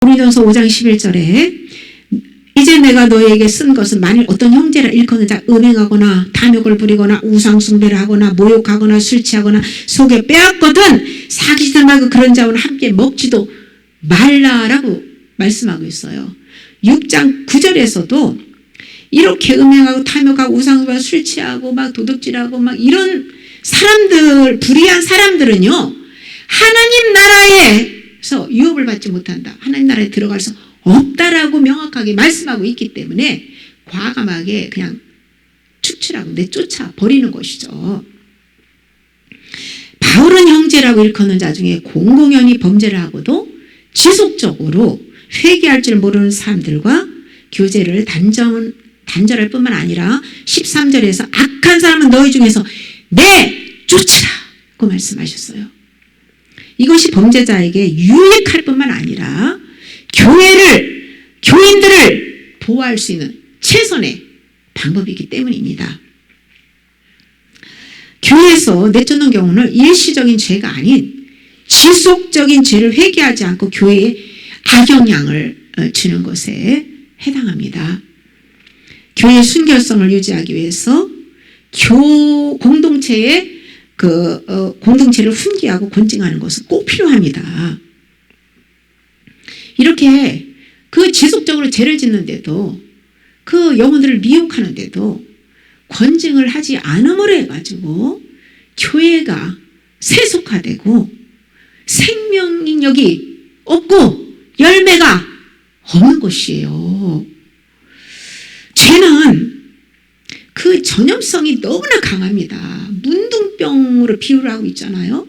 고린도전서 5장 11절에 이제 내가 너에게 쓴 것은 만일 어떤 형제라 일컫는자 음행하거나 탐욕을 부리거나 우상숭배를 하거나 모욕하거나 술 취하거나 속에 빼앗거든 사귀지도 말고 그런 자와는 함께 먹지도 말라라고 말씀하고 있어요. 6장 9절에서도 이렇게 음행하고 탐욕하고 우상숭배하고 술 취하고 막 도둑질하고 막 이런 사람들, 불의한 사람들은요 하나님 나라에서 유업을 받지 못한다. 하나님 나라에 들어갈 수 없다라고 명확하게 말씀하고 있기 때문에 과감하게 그냥 축출하고 내쫓아 버리는 것이죠. 바울은 형제라고 일컫는 자 중에 공공연히 범죄를 하고도 지속적으로 회개할 줄 모르는 사람들과 교제를 단절할 뿐만 아니라 13절에서 악한 사람은 너희 중에서 내쫓으라고 말씀하셨어요. 이것이 범죄자에게 유익할 뿐만 아니라 교인들을 보호할 수 있는 최선의 방법이기 때문입니다. 교회에서 내쫓는 경우는 일시적인 죄가 아닌 지속적인 죄를 회개하지 않고 교회에 악영향을 주는 것에 해당합니다. 교회의 순결성을 유지하기 위해서 공동체의 공동체를 훈계하고 권징하는 것은 꼭 필요합니다. 이렇게 지속적으로 죄를 짓는데도 그 영혼들을 미혹하는데도 권징을 하지 않음으로 해가지고 교회가 세속화되고 생명력이 없고 열매가 없는 것이에요. 죄는 그 전염성이 너무나 강합니다. 문둥병으로 비유를 하고 있잖아요.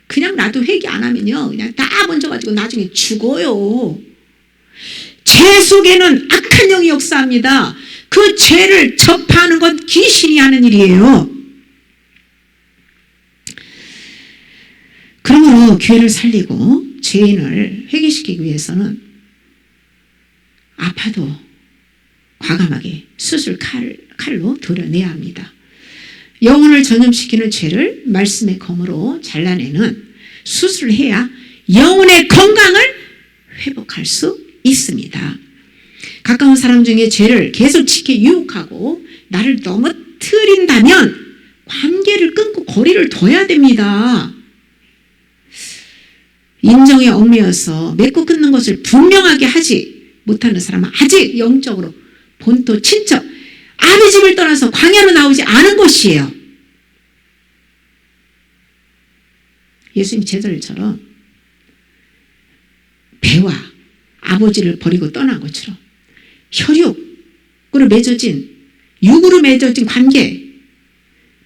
그냥 나도 회개 안 하면요 그냥 다 번져가지고 나중에 죽어요. 죄 속에는 악한 영이 역사합니다. 그 죄를 접하는 건 귀신이 하는 일이에요. 그러므로 교회를 살리고 죄인을 회개시키기 위해서는 아파도 과감하게 수술 칼로 도려내야 합니다. 영혼을 전염시키는 죄를 말씀의 검으로 잘라내는 수술을 해야 영혼의 건강을 회복할 수 있습니다. 가까운 사람 중에 죄를 계속 지켜 유혹하고 나를 넘어뜨린다면 관계를 끊고 거리를 둬야 됩니다. 인정에 얽매여서 맺고 끊는 것을 분명하게 하지 못하는 사람은 아직 영적으로 본토 친척 아비 집을 떠나서 광야로 나오지 않은 것이에요. 예수님 제자들처럼 배와 아버지를 버리고 떠난 것처럼 혈육으로 맺어진 육으로 맺어진 관계,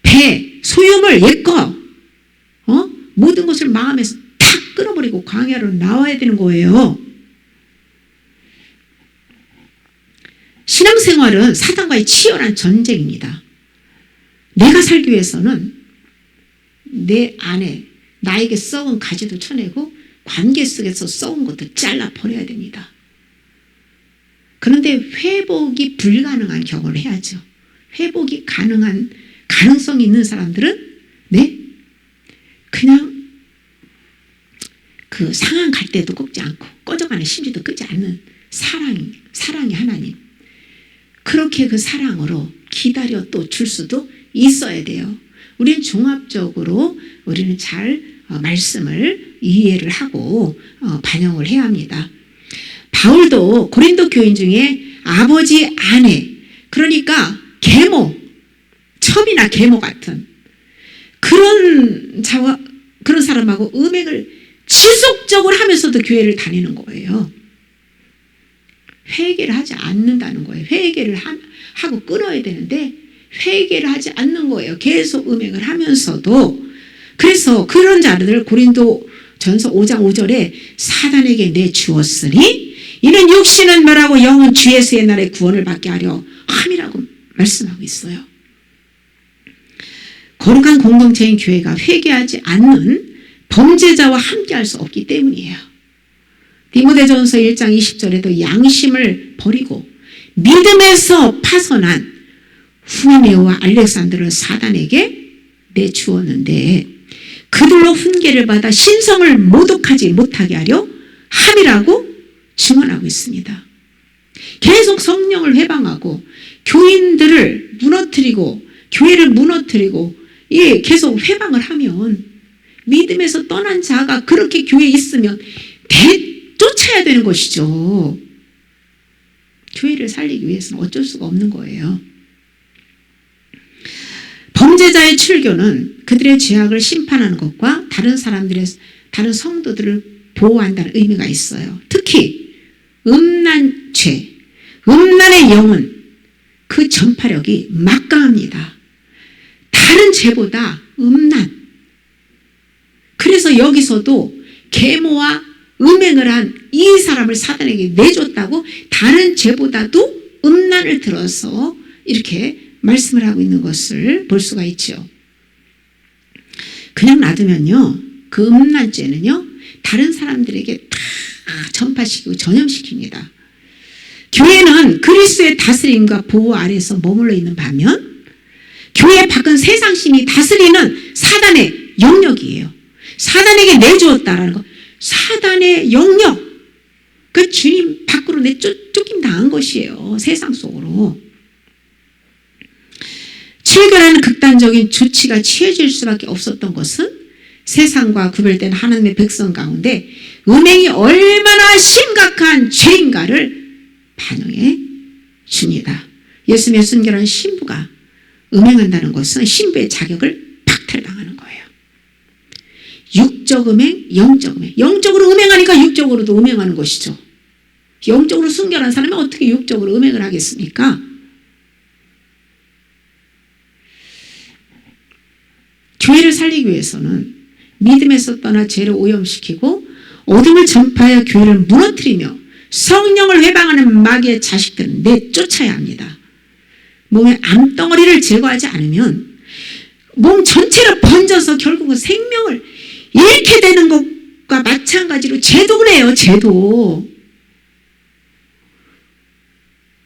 배, 소유물, 옛거 모든 것을 마음에서 탁 끊어버리고 광야로 나와야 되는 거예요. 신앙생활은 사단과의 치열한 전쟁입니다. 내가 살기 위해서는 내 안에 나에게 썩은 가지도 쳐내고 관계 속에서 썩은 것도 잘라버려야 됩니다. 그런데 회복이 불가능한 경험을 해야죠. 회복이 가능한 가능성이 있는 사람들은 그냥 그 상한 갈 때도 꺾지 않고 꺼져가는 심지도 끄지 않는 사랑이 하나님. 그렇게 그 사랑으로 기다려 또 줄 수도 있어야 돼요. 우리는 종합적으로 우리는 잘 말씀을 이해를 하고 반영을 해야 합니다. 바울도 고린도 교인 중에 아버지 아내 그러니까 계모 첩이나 계모 같은 그런 사람하고 음행을 지속적으로 하면서도 교회를 다니는 거예요. 회개를 하지 않는다는 거예요. 회개를 하고 끊어야 되는데 회개를 하지 않는 거예요. 계속 음행을 하면서도. 그래서 그런 자들을 고린도전서 5장 5절에 사단에게 내주었으니 이는 육신은 멸하고 영은 주 예수의 날에 구원을 받게 하려 함이라고 말씀하고 있어요. 거룩한 공동체인 교회가 회개하지 않는 범죄자와 함께할 수 없기 때문이에요. 디모데전서 1장 20절에도 양심을 버리고 믿음에서 파선한 후메네오와 알렉산더를 사단에게 내주었는데 그들로 훈계를 받아 신성을 모독하지 못하게 하려 함이라고 일어나고 있습니다. 계속 성령을 회방하고 교인들을 무너뜨리고 교회를 무너뜨리고 계속 회방을 하면 믿음에서 떠난 자가 그렇게 교회에 있으면 쫓아야 되는 것이죠. 교회를 살리기 위해서는 어쩔 수가 없는 거예요. 범죄자의 출교는 그들의 죄악을 심판하는 것과 다른 성도들을 보호한다는 의미가 있어요. 특히 음란 죄, 음란의 영은 그 전파력이 막강합니다. 다른 죄보다 음란. 그래서 여기서도 계모와 음행을 한 이 사람을 사단에게 내줬다고 다른 죄보다도 음란을 들어서 이렇게 말씀을 하고 있는 것을 볼 수가 있죠. 그냥 놔두면요, 그 음란죄는요, 다른 사람들에게 다 전파시키고 전염시킵니다. 교회는 그리스도의 다스림과 보호 아래서 머물러 있는 반면 교회 밖은 세상신이 다스리는 사단의 영역이에요. 사단에게 내주었다라는 거. 사단의 영역. 그 주님 밖으로 쫓김 당한 것이에요. 세상 속으로. 출교라는 극단적인 조치가 취해질 수밖에 없었던 것은 세상과 구별된 하나님의 백성 가운데 음행이 얼마나 심각한 죄인가를 반영해 줍니다. 예수님의 순결한 신부가 음행한다는 것은 신부의 자격을 박탈당하는 거예요. 육적 음행, 영적 음행. 영적으로 음행하니까 육적으로도 음행하는 것이죠. 영적으로 순결한 사람이 어떻게 육적으로 음행을 하겠습니까? 교회를 살리기 위해서는 믿음에서 떠나 죄를 오염시키고 어둠을 전파하여 교회를 무너뜨리며 성령을 회방하는 마귀의 자식들은 내쫓아야 합니다. 몸의 암덩어리를 제거하지 않으면 몸 전체로 번져서 결국은 생명을 잃게 되는 것과 마찬가지로 죄도 그래요. 죄도.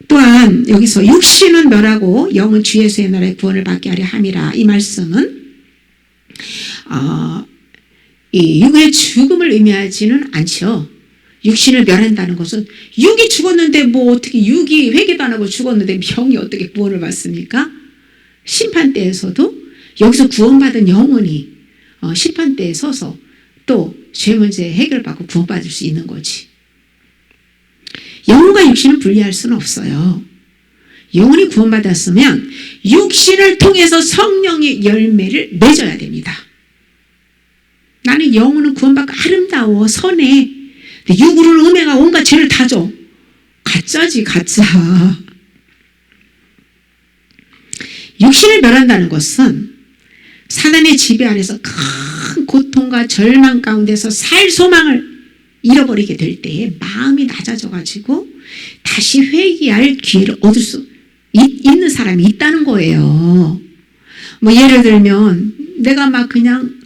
또한 여기서 육신은 멸하고 영은 주 예수의 나라의 구원을 받게 하려 함이라. 이 말씀은 이 육의 죽음을 의미하지는 않죠. 육신을 멸한다는 것은 육이 죽었는데 뭐 어떻게 육이 회개도 안 하고 죽었는데 영이 어떻게 구원을 받습니까? 심판대에서도 여기서 구원받은 영혼이 심판대에 서서 또 죄 문제 해결받고 구원받을 수 있는 거지. 영혼과 육신을 분리할 수는 없어요. 영혼이 구원받았으면 육신을 통해서 성령의 열매를 맺어야 됩니다. 나는 영혼은 구원받고 아름다워 선해. 근데 육으로는 음행하고 온갖 죄를 다 줘. 가짜지 가짜. 육신을 멸한다는 것은 사단의 지배 아래서 큰 고통과 절망 가운데서 살 소망을 잃어버리게 될 때에 마음이 낮아져가지고 다시 회개할 기회를 얻을 수 있는 사람이 있다는 거예요. 뭐 예를 들면 내가 막 그냥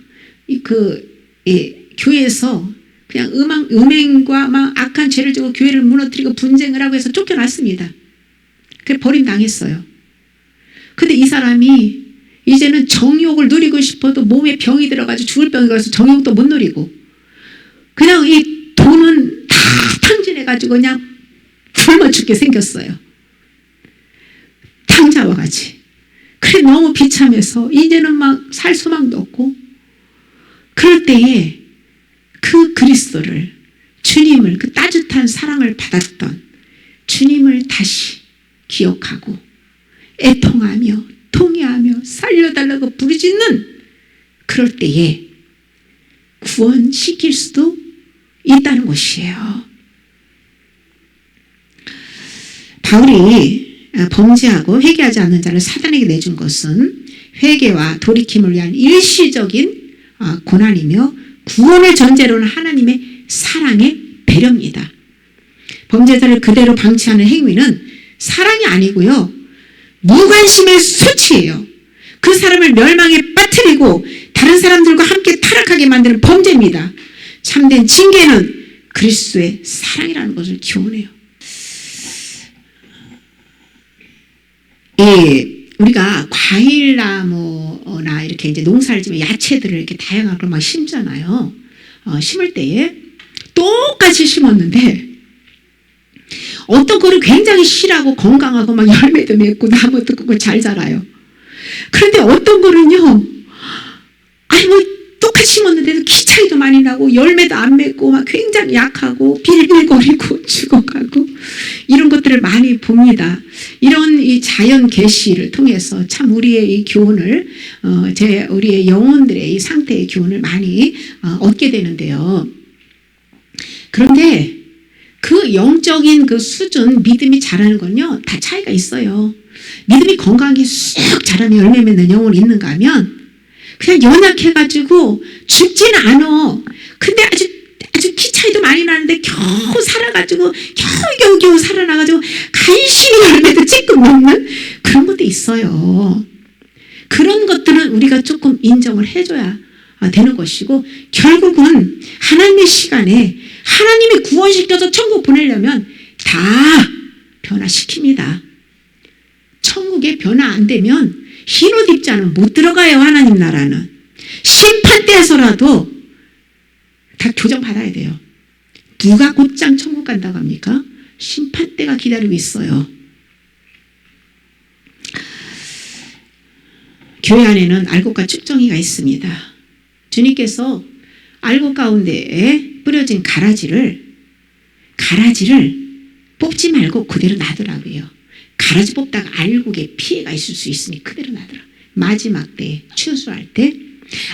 교회에서 그냥 음행과 막 악한 죄를 지고 교회를 무너뜨리고 분쟁을 하고 해서 쫓겨났습니다. 그래 버림당했어요. 근데 이 사람이 이제는 정욕을 누리고 싶어도 몸에 병이 들어가지고 죽을 병이 들어서 정욕도 못 누리고 그냥 이 돈은 다 탕진해가지고 그냥 굶어 죽게 생겼어요. 탕자와 같이. 그래 너무 비참해서 이제는 막 살 소망도 없고 그럴 때에 그 그리스도를 주님을 그 따뜻한 사랑을 받았던 주님을 다시 기억하고 애통하며 통회하며 살려달라고 부르짖는 그럴 때에 구원시킬 수도 있다는 것이에요. 바울이 범죄하고 회개하지 않는 자를 사단에게 내준 것은 회개와 돌이킴을 위한 일시적인 고난이며 구원을 전제로는 하나님의 사랑의 배려입니다. 범죄자를 그대로 방치하는 행위는 사랑이 아니고요. 무관심의 수치예요. 그 사람을 멸망에 빠뜨리고 다른 사람들과 함께 타락하게 만드는 범죄입니다. 참된 징계는 그리스도의 사랑이라는 것을 기원해요. 우리가 과일나무나 이렇게 이제 농사를 지면 야채들을 이렇게 다양한 걸 막 심잖아요. 심을 때에 똑같이 심었는데 어떤 거는 굉장히 실하고 건강하고 막 열매도 맺고 나무도 크고 잘 자라요. 그런데 어떤 거는요, 아니 뭐 똑같이 심었는데도 키 차이도 많이 나고 열매도 안 맺고 막 굉장히 약하고 빌빌거리고 죽어가고 이런 것들을 많이 봅니다. 이런 이 자연 계시를 통해서 참 우리의 이 교훈을 우리의 영혼들의 이 상태의 교훈을 많이 얻게 되는데요. 그런데 그 영적인 그 수준, 믿음이 자라는 건요, 다 차이가 있어요. 믿음이 건강하게 쑥 자라면 열매 맺는 영혼이 있는가 하면 그냥 연약해가지고 죽지는 않아. 근데 아주 키 차이도 많이 나는데 겨우 살아가지고 겨우 살아나가지고 간신히 열매도 찔끔 먹는 그런 것도 있어요. 그런 것들은 우리가 조금 인정을 해줘야 되는 것이고, 결국은 하나님의 시간에 하나님이 구원시켜서 천국 보내려면 다 변화시킵니다. 천국에 변화 안 되면 흰 옷 입지 않으면 못 들어가요. 하나님 나라는 심판 때에서라도 다 교정받아야 돼요. 누가 곧장 천국 간다고 합니까? 심판 때가 기다리고 있어요. 교회 안에는 알곡과 측정이가 있습니다. 주님께서 알곡 가운데에 뿌려진 가라지를 뽑지 말고 그대로 놔두라고요. 가라지 뽑다가 알곡에 피해가 있을 수 있으니 그대로 놔두라. 마지막 때 추수할 때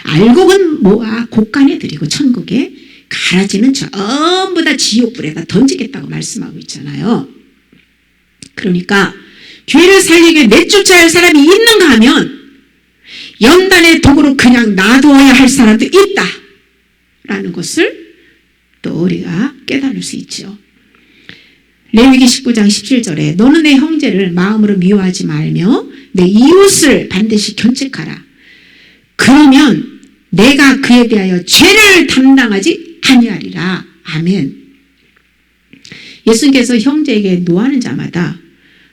알곡은 모아 곳간에 드리고 천국에, 가라지는 전부 다 지옥불에다 던지겠다고 말씀하고 있잖아요. 그러니까 교회를 살리기 위해 내쫓아야 할 사람이 있는가 하면 연단의 도구로 그냥 놔두어야 할 사람도 있다라는 것을 또 우리가 깨달을 수 있죠. 레위기 19장 17절에 너는 내 형제를 마음으로 미워하지 말며 내 이웃을 반드시 견책하라. 그러면 내가 그에 대하여 죄를 담당하지 아니하리라. 아멘. 예수님께서 형제에게 노하는 자마다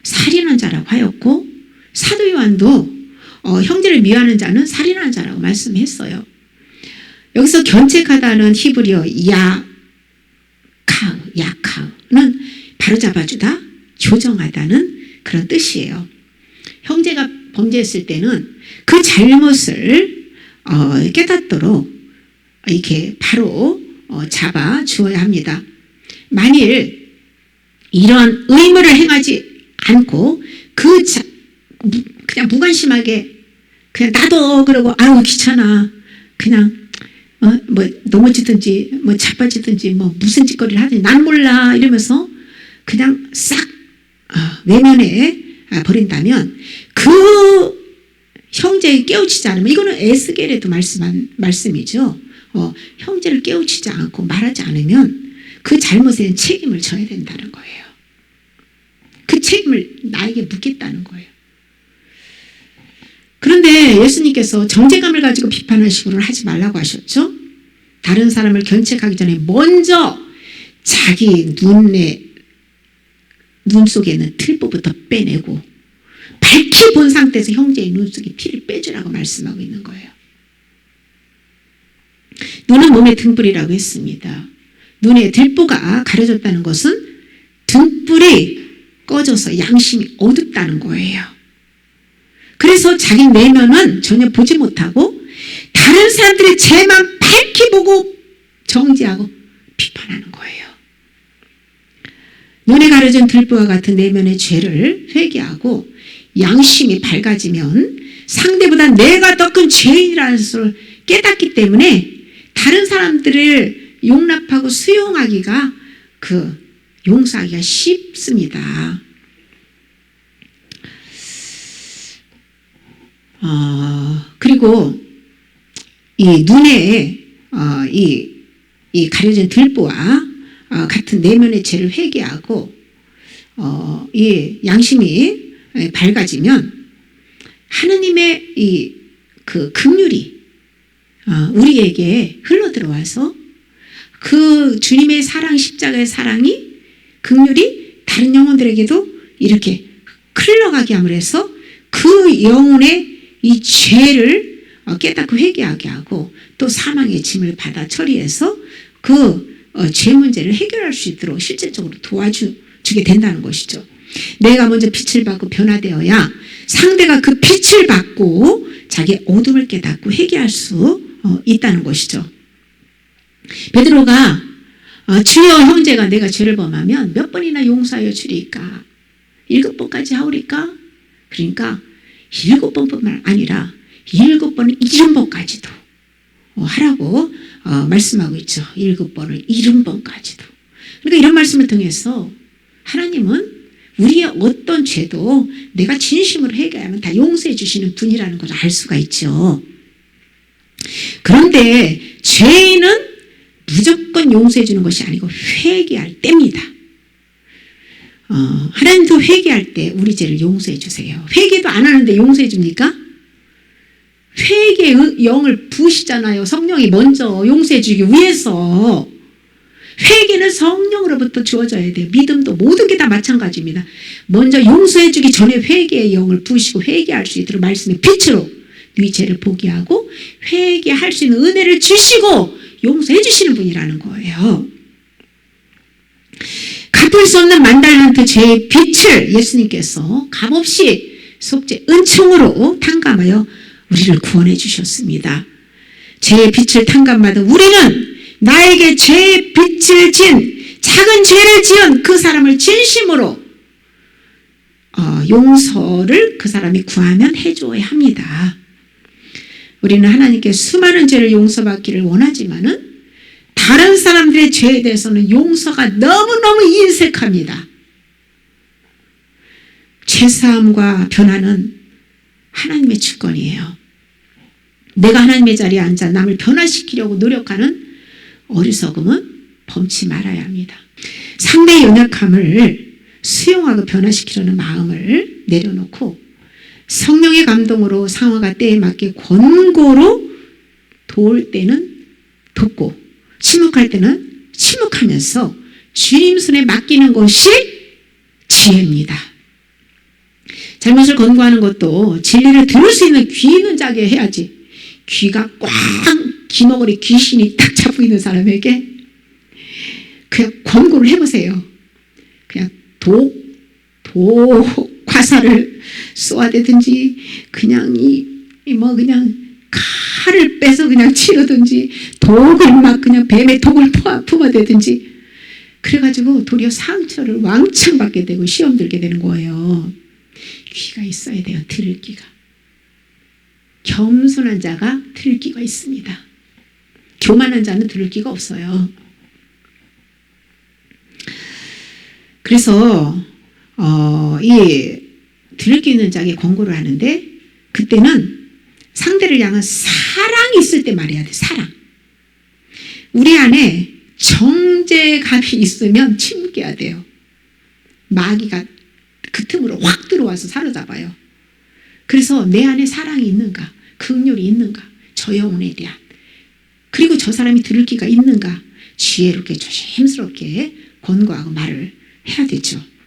살인한 자라고 하였고, 사도 요한도 형제를 미워하는 자는 살인한 자라고 말씀했어요. 여기서 견책하다는 히브리어 야카는 바로잡아주다, 교정하다는 그런 뜻이에요. 형제가 범죄했을 때는 그 잘못을 깨닫도록 이렇게 바로 잡아 주어야 합니다. 만일 이런 의무를 행하지 않고 그냥 무관심하게 그냥 놔둬 그러고 아우 귀찮아 그냥 뭐 넘어지든지 뭐 자빠지든지 뭐 무슨 짓거리를 하든지 난 몰라 이러면서 그냥 싹 외면해 버린다면 그 형제에 깨우치지 않으면, 이거는 에스겔에도 말씀한 말씀이죠. 형제를 깨우치지 않고 말하지 않으면 그 잘못에 대한 책임을 져야 된다는 거예요. 그 책임을 나에게 묻겠다는 거예요. 그런데 예수님께서 정죄감을 가지고 비판하시고는 하지 말라고 하셨죠. 다른 사람을 견책하기 전에 먼저 자기 눈 속에 있는 틀보부터 빼내고 밝히 본 상태에서 형제의 눈 속에 피를 빼주라고 말씀하고 있는 거예요. 눈은 몸의 등불이라고 했습니다. 눈의 들보가 가려졌다는 것은 등불이 꺼져서 양심이 어둡다는 거예요. 그래서 자기 내면은 전혀 보지 못하고 다른 사람들의 죄만 밝히 보고 정죄하고 비판하는 거예요. 눈에 가려진 들보와 같은 내면의 죄를 회개하고 양심이 밝아지면 상대보다 내가 더 큰 죄인이라는 것을 깨닫기 때문에 다른 사람들을 용납하고 수용하기가 용서하기가 쉽습니다. 그리고 이 눈에 이 가려진 들보와 같은 내면의 죄를 회개하고 이 양심이 밝아지면 하느님의 그 긍휼이 우리에게 흘러 들어와서 그 주님의 사랑, 십자가의 사랑이 긍휼이 다른 영혼들에게도 이렇게 흘러가게 함을 해서 그 영혼의 이 죄를 깨닫고 회개하게 하고 또 사망의 짐을 받아 처리해서 그 죄 문제를 해결할 수 있도록 실질적으로 주게 된다는 것이죠. 내가 먼저 빛을 받고 변화되어야 상대가 그 빛을 받고 자기의 어둠을 깨닫고 회개할 수 있다는 것이죠. 베드로가 주여 형제가 내가 죄를 범하면 몇 번이나 용서하여 주리까? 7번까지 하오리까? 그러니까 7번뿐만 아니라 7번을 70번까지도 하라고 말씀하고 있죠. 7번을 70번까지도. 그러니까 이런 말씀을 통해서 하나님은 우리의 어떤 죄도 내가 진심으로 회개하면 다 용서해 주시는 분이라는 것을 알 수가 있죠. 그런데 죄인은 무조건 용서해 주는 것이 아니고 회개할 때입니다. 하나님도 회개할 때 우리 죄를 용서해 주세요. 회개도 안 하는데 용서해 줍니까? 회개의 영을 부으시잖아요. 성령이 먼저 용서해 주기 위해서. 회개는 성령으로부터 주어져야 돼요. 믿음도 모든 게 다 마찬가지입니다. 먼저 용서해 주기 전에 회개의 영을 부으시고 회개할 수 있도록 말씀의 빛으로 네 죄를 보게 하고 회개할 수 있는 은혜를 주시고 용서해 주시는 분이라는 거예요. 갚을 수 없는 만달란트 죄의 빛을 예수님께서 값없이 속죄 은총으로 탕감하여 우리를 구원해 주셨습니다. 죄의 빛을 탕감받은 우리는 나에게 죄의 빛을 진 작은 죄를 지은 그 사람을 진심으로 용서를 그 사람이 구하면 해줘야 합니다. 우리는 하나님께 수많은 죄를 용서받기를 원하지만은 다른 사람들의 죄에 대해서는 용서가 너무너무 인색합니다. 죄사함과 변화는 하나님의 주권이에요. 내가 하나님의 자리에 앉아 남을 변화시키려고 노력하는 어리석음은 범치 말아야 합니다. 상대의 연약함을 수용하고 변화시키려는 마음을 내려놓고 성령의 감동으로 상황과 때에 맞게 권고로 도울 때는 돕고 침묵할 때는 침묵하면서 주님 손에 맡기는 것이 지혜입니다. 잘못을 권고하는 것도 진리를 들을 수 있는 귀 있는 자에게 해야지. 귀가 꽉 귀머거리 귀신이 딱 잡고 있는 사람에게 그냥 권고를 해보세요. 그냥 화살을 쏘아대든지 그냥 그냥 칼을 빼서 그냥 치르든지 독을 막 그냥 뱀의 독을 품어대든지 그래가지고 도리어 상처를 왕창 받게 되고 시험 들게 되는 거예요. 귀가 있어야 돼요. 들을 귀가. 겸손한 자가 들을 귀가 있습니다. 교만한 자는 들을 귀가 없어요. 그래서 이 들을 귀 있는 자에게 권고를 하는데 그때는 상대를 향한 사랑이 있을 때 말해야 돼. 사랑. 우리 안에 정죄감이 있으면 침묵해야 돼요. 마귀가 그 틈으로 확 들어와서 사로잡아요. 그래서 내 안에 사랑이 있는가, 긍휼이 있는가, 저 영혼에 대한, 그리고 저 사람이 들을 귀가 있는가 지혜롭게 조심스럽게 권고하고 말을 해야 되죠.